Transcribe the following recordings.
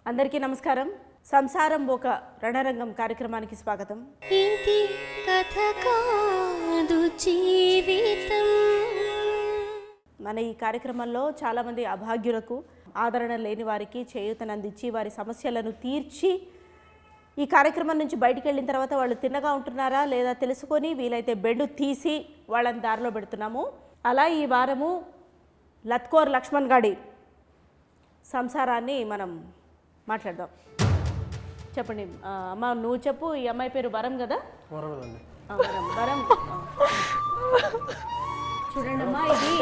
అందరికీ నమస్కారం. సంసారం ఒక రణరంగం కార్యక్రమానికి స్వాగతం. ఇది కథ కాదు జీవితం. మన ఈ కార్యక్రమంలో చాలామంది అభాగ్యులకు, ఆదరణ లేని వారికి చేయూతనందించి వారి సమస్యలను తీర్చి ఈ కార్యక్రమం నుంచి బయటికి వెళ్ళిన తర్వాత వాళ్ళు తిన్నగా ఉంటున్నారా లేదా తెలుసుకొని వీలైతే బెడ్ తీసి వాళ్ళని దారిలో పెడుతున్నాము. అలా ఈ వారము లత్కోర్ లక్ష్మణ్ గాడి సంసారాన్ని మనం మాట్లాడదాం. చెప్పండి అమ్మ, నువ్వు చెప్పు. ఈ అమ్మాయి పేరు వరం కదా? వరం. చూడండి అమ్మా, ఇది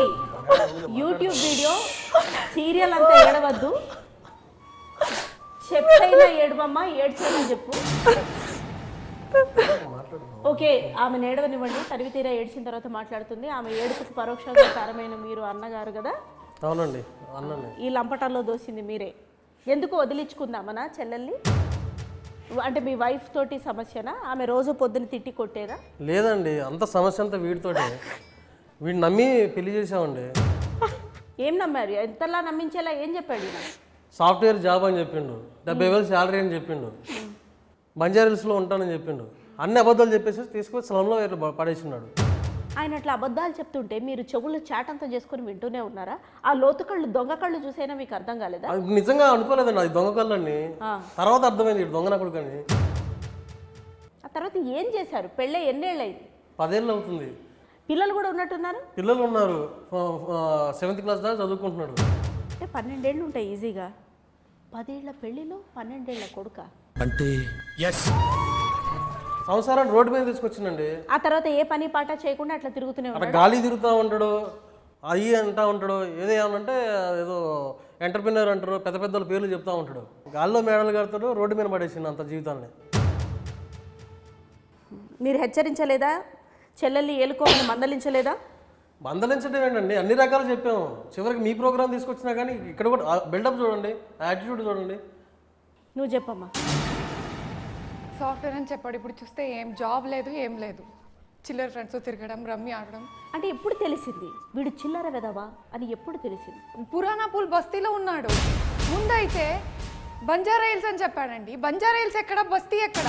యూట్యూబ్ వీడియో, సీరియల్ అంతా ఏడవద్దు. చెప్పైనా ఏడవమ్మా, ఏడ్చేయమని చెప్పు. ఓకే, ఆమె ఏడవనివ్వండి. తరివి తీరా ఏడ్చిన తర్వాత మాట్లాడుతుంది. ఆమె ఏడుపుకు పరోక్షంగా కారమైన మీరు అన్నగారు కదా? అవునండి, అన్నని ఈ లంపటాల్లో దోసింది మీరే. ఎందుకు వదిలించుకుందామనా చెల్లెల్ని? అంటే మీ వైఫ్ తోటి సమస్యనా? ఆమె రోజు పొద్దున్న తిట్టి కొట్టేదా? లేదండి, అంత సమస్య అంతా వీడితోటే. వీడిని నమ్మి పెళ్లి చేసామండి. ఏం నమ్మారు? ఎంతలా నమ్మించేలా ఏం చెప్పాడు? సాఫ్ట్వేర్ జాబ్ అని చెప్పిండు, 70,000 శాలరీ అని చెప్పిండు, బంజారాహిల్స్లో ఉంటానని చెప్పిండు. అన్ని అబద్ధాలు చెప్పేసి తీసుకొని స్లంలో పడేసినాడు. ఆయన అట్లా అబద్ధాలు చెప్తుంటే మీరు చెవులు చాటంతా చేసుకొని వింటూనే ఉన్నారా? ఆ లోతు కళ్ళు, దొంగ కళ్ళు చూసైనా మీకు అర్థం కాలేదా? అది నిజంగా అనుకోలేదండి, అది దొంగ కళ్ళని. తర్వాత అర్థమైంది దొంగ నా కొడుకని. ఆ తర్వాత ఏం చేశారు? పెళ్ళే ఎన్నేళ్ళు అయింది? 10 ఏళ్ళు అవుతుంది. పిల్లలు కూడా ఉన్నట్టున్నారు? పిల్లలు ఉన్నారు, 7th క్లాస్ దాకా చదువుకుంటున్నాడు. అంటే 12 ఏళ్ళు ఉంటాయి ఈజీగా. 10 ఏళ్ల పెళ్ళిలో 12 ఏళ్ల కొడుక అంటే సంవత్సరాన్ని రోడ్డు మీద తీసుకొచ్చిందండి. ఆ తర్వాత ఏ పని పాట చేయకుండా అట్లా తిరుగుతూనే అట్లా ఉన్నాడు. గాలి తిరుగుతూ ఉంటాడు, అయ్యి అంటా ఉంటాడు. ఏదో ఏమనంటే ఏదో ఎంటర్ప్రినర్ అంటారు, పెద్ద పెద్దల పేర్లు చెప్తా ఉంటాడు. గాల్లో మేడలు కడతాడు, రోడ్డు మీద పడేసింది అంత జీవితాన్ని. మీరు హెచ్చరించలేదా? చెల్లెల్ని ఏలుకోమని మందలించలేదా? మందలించడం ఏంటండి, అన్ని రకాలు చెప్పాము. చివరికి మీ ప్రోగ్రామ్ తీసుకొచ్చినా కానీ ఇక్కడ కూడా బిల్డప్ చూడండి, యాటిట్యూడ్ చూడండి. నువ్వు చెప్పమ్మా. సాఫ్ట్వేర్ అని చెప్పాడు. ఇప్పుడు చూస్తే ఏం జాబ్ లేదు, ఏం లేదు. చిల్లర ఫ్రెండ్స్తో తిరగడం, రమ్మి ఆడడం. అంటే ఎప్పుడు తెలిసింది వీడు చిల్లర వెదవా అని? ఎప్పుడు తెలిసింది? పురాణా పూల్ బస్తీలో ఉన్నాడు. ముందైతే బంజారా హిల్స్ అని చెప్పాడండి. బంజారా హిల్స్ ఎక్కడ, బస్తీ ఎక్కడ?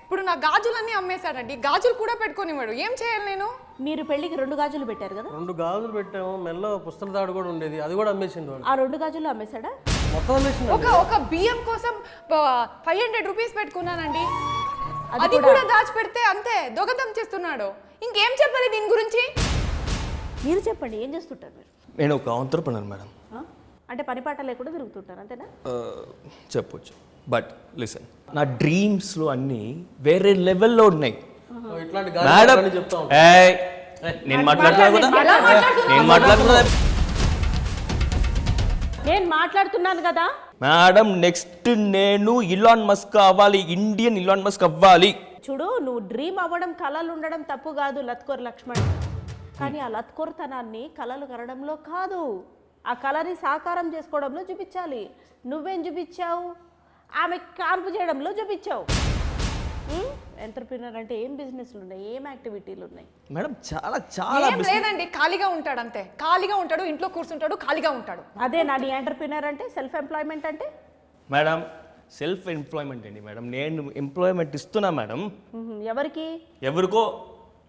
ఇప్పుడు నా గాజులన్నీ అమ్మేశాడండి. గాజులు కూడా పెట్టుకోనివాడు. ఏం చేయాలి నేను? మీరు పెళ్ళికి 2 గాజులు పెట్టారు కదా? 2 గాజులు పెట్టాము, మెల్ల పుస్తల తాడు కూడా ఉండేది, అది కూడా అమ్మేసిండు వాడు. ఆ 2 గాజులు అమ్మేశాడా? మొత్తం అమ్మేసిండు. ఒక బియ్యం కోసం 500 రూపీస్ పెట్టుకున్నానండి. అది కూడా దాచిపెడితే అంతే దొంగతనం చేస్తున్నాడు. ఇంకేం చెప్పాలి దీని గురించి? మీరు చెప్పండి, ఏం చేస్తుంటారు మీరు? నేను ఒక ఆంటర్‌ప్రెన్యూర్ మేడం. అంటే పని పాట లేకుండా తిరుగుతుంటారు అంతేనా? చెప్పొచ్చు, బట్ లిసన్, నా డ్రీమ్స్లో అన్నీ వేరే లెవెల్లో ఉన్నాయి ఇట్లాంటి మేడం. గాలి చెప్తా ఉంటాడు. ఏయ్, నేను మాట్లాడుతున్నా కదా, నేను మాట్లాడుతున్నా నేను మాట్లాడుతున్నాను కదా మేడం. నెక్స్ట్ నేను ఇలాన్ మస్క్ అవ్వాలి, ఇండియన్ ఇలాన్ మస్క్ అవ్వాలి. చూడు, నువ్వు డ్రీమ్ అవ్వడం, కళలు ఉండడం తప్పు కాదు లత్కోర్ లక్ష్మణ్. కానీ ఆ లత్కోర్తనాన్ని కళలు కనడంలో కాదు, ఆ కళని సాకారం చేసుకోవడంలో చూపించాలి. నువ్వేం చూపించావు? ఆమె కాన్పు చేయడంలో చూపించావు. ఎంటర్ప్రినర్ అంటే ఏం బిజినెస్లు ఉన్నాయి, ఏం యాక్టివిటీలు ఉన్నాయి మేడం? చాలా చాలా ఏం లేదండి, ఖాళీగా ఉంటాడు అంతే. ఖాళీగా ఉంటాడు, ఇంట్లో కూర్చుంటాడు, ఖాళీగా ఉంటాడు. అదే నా ఎంటర్ప్రినర్ అంటే, సెల్ఫ్ ఎంప్లాయ్మెంట్ అంటే. మేడం, సెల్ఫ్ ఎంప్లాయ్మెంట్ అండి మేడం. నేను ఎంప్లాయ్మెంట్ ఇస్తున్నా మేడం. ఎవరికి? ఎవరికో.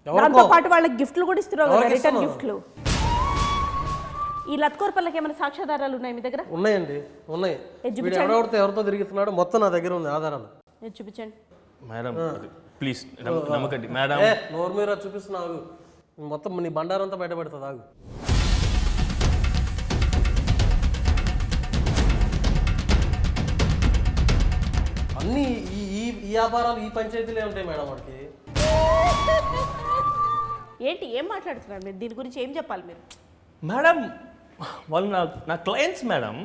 దాంతో పాటు వాళ్ళకి గిఫ్ట్లు కూడా ఇస్తున్నావు కదా, రిటర్న్ గిఫ్ట్లు. ఈ లత్కోర్ పల్లకి ఏమైనా సాక్ష్యాధారాలు ఉన్నాయి మీ దగ్గర? ఉన్నాయండి, ఉన్నాయి. వీడు ఎవరితో తిరుగుతున్నాడు మొత్తం నా దగ్గర ఉంది ఆధారాలు. చూపించండి మేడం, ప్లీజ్ నమ్మకండి మేడం. నోరు మీద చూపిస్తున్నావు, మొత్తం నీ బండారం అంతా బయటపడుతుంది. ఆగు. అన్నీ ఈ వ్యాపారాలు, ఈ పంచాయతీలే ఉంటాయి మేడం వాడికి. ఏంటి, ఏం మాట్లాడుతున్నారు మీరు? దీని గురించి ఏం చెప్పాలి మీరు? మేడం, వాళ్ళు నా క్లయింట్స్ మేడం.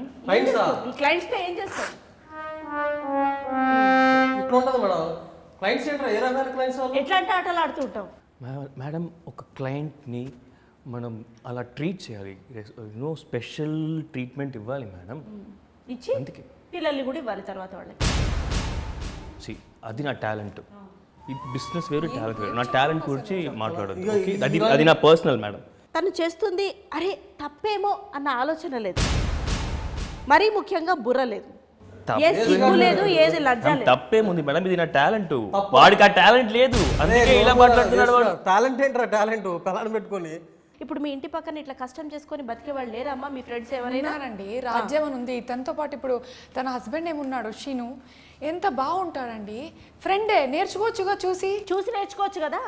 ఈ క్లయింట్స్తో ఏం చేస్తారు? ఇట్లా ఉంటుంది మేడం. క్లయింట్స్ ఏంటారు? ఏ రకమైన క్లయింట్స్ వాళ్ళు? ఎట్లాంటి ఆటలు ఆడుతూ ఉంటావు? మేడం, ఒక క్లయింట్ని మనం అలా ట్రీట్ చేయాలి. నో స్పెషల్ ట్రీట్మెంట్ ఇవ్వాలి మేడం. ఇచ్చి అందుకే పిల్లల్ని కూడా ఇవ్వాలి తర్వాత వాళ్ళకి. అది నా టాలెంట్. ఈ బిజినెస్ వేరు, టాలెంట్ వేరు. నా టాలెంట్ గురించి మాట్లాడదు. అది నా పర్సనల్ మేడం. తను చేస్తుంది అరే తప్పేమో అన్న ఆలోచన లేదు. మరీ ముఖ్యంగా బుర్ర లేదు, ఏ సిగ్గు లేదు, ఏది లజ్జ లేదు. తప్పేముంది మేడం, ఇది నా టాలెంట్. వాడికి ఆ టాలెంట్ లేదు, అందుకే ఇలా మాట్లాడుతున్నాడు వాడు. టాలెంట్ ఏంట్రా టాలెంట్ పిల్లని పెట్టుకొని. ఇప్పుడు మీ ఇంటి పక్కన ఇట్లా కష్టం చేసుకొని బతికే వాళ్ళు లేరమ్మా మీ ఫ్రెండ్స్ ఎవరైనా? ఉన్నారండి, రాజ్యం అని ఉంది. తనతో పాటు ఇప్పుడు తన హస్బెండ్ ఏమున్నాడు షీను, ఎంత బాగుంటాడండి. ఫ్రెండే, నేర్చుకోవచ్చుగా, చూసి నేర్చుకోవచ్చు కదా.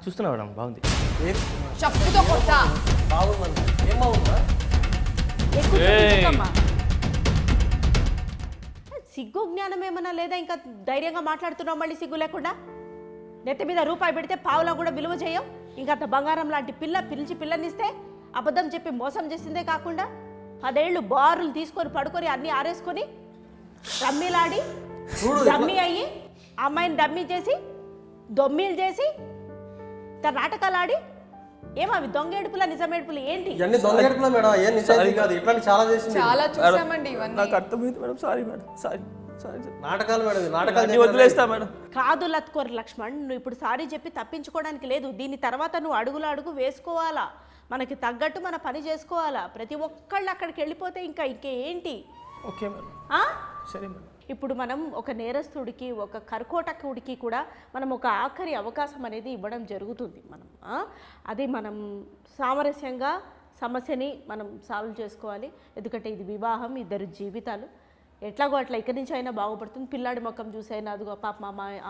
చూస్తున్నా మేడం, బాగుంది. చెప్పుతో కొట్టా. బాగుందండి, ఏం బాగుందా? ఎక్కువ చూపించకమ్మా. సిగ్గు జ్ఞానం ఏమన్నా లేదా? ఇంకా ధైర్యంగా మాట్లాడుతున్నావు మళ్ళీ సిగ్గు లేకుండా. నెత్తి మీద రూపాయి పెడితే పావులా కూడా విలువ చేయం. ఇంకా అంత బంగారం లాంటి పిలిచి పిల్లనిస్తే అబద్ధం చెప్పి మోసం చేసిందే కాకుండా 10 ఏళ్ళు బారులు తీసుకొని పడుకొని అన్నీ ఆరేసుకొని రమ్మీలాడి డమ్మీ అయ్యి అమ్మాయిని డమ్మీ చేసి దొమ్మీలు చేసి నాటకాలు ఆడి ఏమవి దొంగేడుపుల నిజమేడుపులు ఏంటి? ఇవన్నీ దొంగేడుపులా మేడం, ఏం నిజాయితీ కాదు. ఇట్లాంటి చాలా చేసింది. చాలా చూసామండి ఇవన్నీ. నాకు అర్థమైంది మేడం, సారీ మేడం, సారీ. నాటకాలు మేడం, నాటకాలు వదిలేస్తా మేడం. కాదు లత్కోర్ లక్ష్మణ్, నువ్వు ఇప్పుడు సారీ చెప్పి తప్పించుకోవడానికి లేదు. దీని తర్వాత నువ్వు అడుగు వేసుకోవాలా, మనకి తగ్గట్టు మన పని చేసుకోవాలా. ప్రతి ఒక్కళ్ళు అక్కడికి వెళ్ళిపోతే ఇంకేంటి? ఓకే మేడం, సరే మేడం. ఇప్పుడు మనం ఒక నేరస్తుడికి, ఒక కర్కోటకుడికి కూడా మనం ఒక ఆఖరి అవకాశం అనేది ఇవ్వడం జరుగుతుంది. అది మనం సామరస్యంగా సమస్యని మనం సాల్వ్ చేసుకోవాలి. ఎందుకంటే ఇది వివాహం, 2 జీవితాలు. ఎట్లాగో అట్లా ఇక్కడి నుంచి అయినా బాగుపడుతుంది. పిల్లాడి ముఖం చూసైనా, అదిగో పాప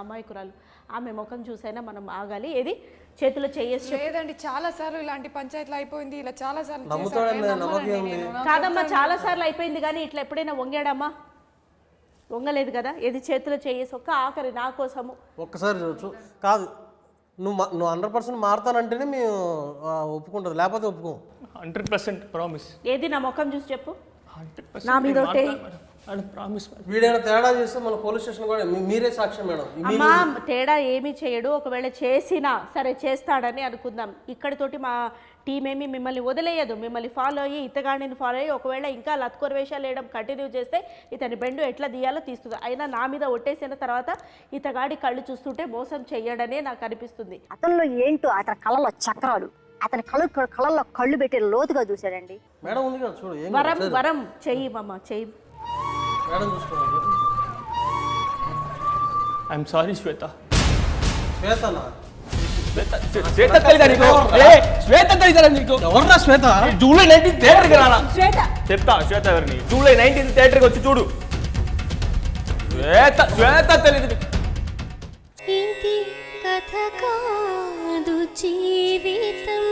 అమ్మాయికురాలు ఆమె ముఖం చూసైనా మనం ఆగాలి. ఏది చేతిలో చేయేసి లేదండి, చాలా సార్లు ఇలాంటి పంచాయతీలు అయిపోయింది. ఇలా చాలా సార్లు కాదమ్మా, చాలా సార్లు అయిపోయింది. కానీ ఇట్లా ఎప్పుడైనా వంగాడమ్మా? వంగలేదు కదా. ఏది చేతిలో చేయేసి ఒక్క ఆఖరి నా కోసము ఒక్కసారి కాదు. నువ్వు 100% మారుతానంటేనే మేము ఒప్పుకుంటుంది, లేకపోతే ఒప్పుకోం. 100% ప్రామిస్. ఏది నా ముఖం చూసి చెప్పు, నా మీద ఒట్టే. వీడైనా తేడా చేస్తే మన పోలీస్ స్టేషన్ కూడా మీరే సాక్ష్యం మేడం. అమ్మా, తేడా ఏమీ చేయడు. ఒకవేళ చేసినా సరే చేస్తాడని అనుకుందాం. ఇక్కడితోటి మా టీం ఏమి మిమ్మల్ని వదిలేయదు. మిమ్మల్ని ఫాలో అయ్యి, ఇతగాడిని ఫాలో అయ్యి ఒకవేళ ఇంకా లత్కోర్ వేషాలు వేయడం కంటిన్యూ చేస్తే ఇతని బెండు ఎట్లా తీయాలో తీస్తుంది. అయినా నా మీద ఒట్టేసిన తర్వాత ఇతగాడి కళ్ళు చూస్తుంటే మోసం చెయ్యడనే నాకు అనిపిస్తుంది. అతనిలో ఏంటో అతని కళ్ళలో చక్రాలు, అతని కళ్ళల్లో కళ్ళు పెట్టి లోతుగా చూశాడండి. మేడం ఉంది కదా చూడు, వరం చెయ్యి మామ, చెయ్యి మేడం చూసుకోండి. ఐఎమ్ సారీ శ్వేత. శ్వేతనా? శ్వేత తెలీదా నీకు? శ్వేత తెలీదా నీకు? ఎవరున్నా శ్వేత? జూలై 19 థియేటర్కి రానా? శ్వేత చెప్తా శ్వేత ఎవరిని. జూలై 19 థియేటర్కి వచ్చి చూడు. శ్వేత తెలీదు. ఇది కథ కాదు జీవితం.